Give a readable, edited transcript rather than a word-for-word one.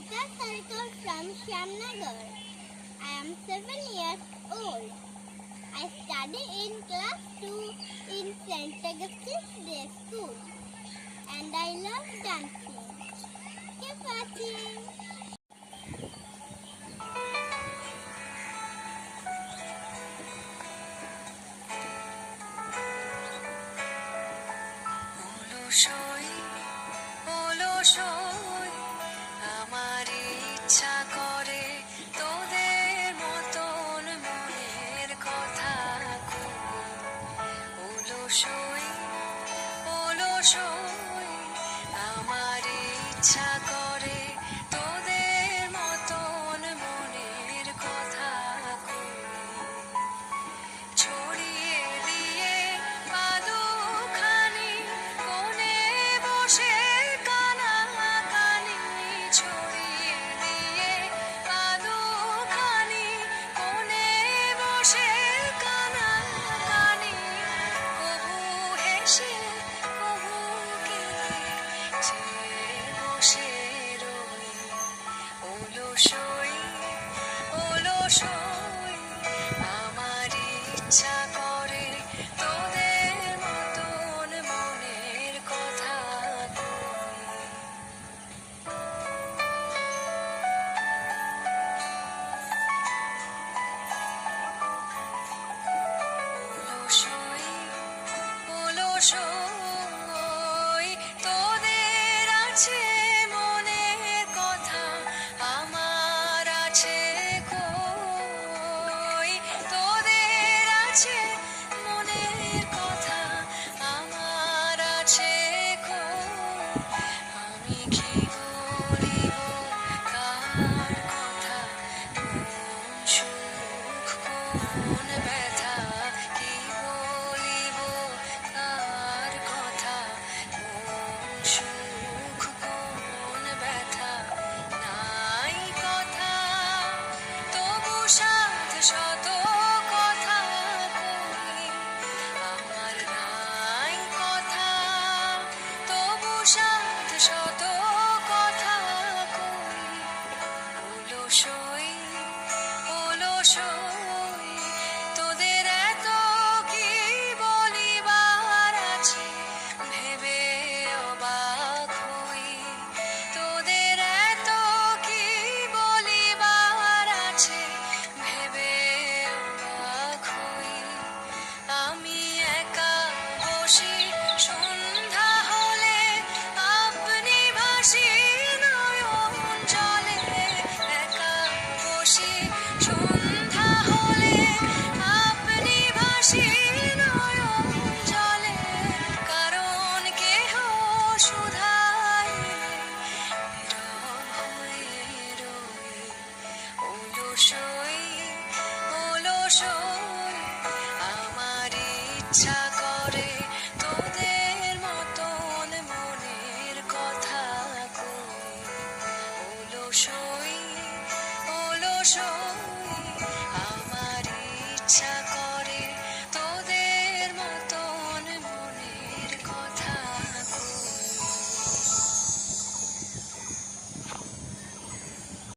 Nishita Sarkar from Shyamnagar. I am 7 years old. I study in class 2 in St. Augustine's Day School and I love dancing. Keep watching. আমার ইচ্ছা করে তোদের মতন মনের কথা আমার ইচ্ছা করে তোদের মতন মনের কথা ছড়িয়ে দিয়ে পাদুখানি কোণে বসে কানাকানি ছড়িয়ে দিয়ে পাদুখানি কোণে বসে কানাকানি কবু হেসে কবু কেঁদে চেয়ে বসে রই অলসই আমার ইচ্ছা করে তোদের মতন মনের কথা অলসই তোদের আছে মনের কথা আমার আছে কই তোদের আছে মনের কথা আমার আছে কই আমি কি বলিব কার কথা কোন সুখ কোন ব্যথা কি বলিব কার কথা কোন সুখ কোন ব্যথা নাই কথা তবু সাথ শত কথা কই আমার নাই কথা তবু সাথ শত কথা কই অলসই তোদের এত কি বলিবার আছে ভেবে অবাক হই তোদের এত কি বলিবার আছে ভেবে অবাক হই আমি একা বসি সন্ধ্যা হলে আপনি ভাসি নয়ন জলে একা বসি সন্ধ্যা হলে আপনি ভাসি নয়ন জলে কারণ কেহ শুধাইলে নীরব হয়ে রই অলসই আমার ইচ্ছা করে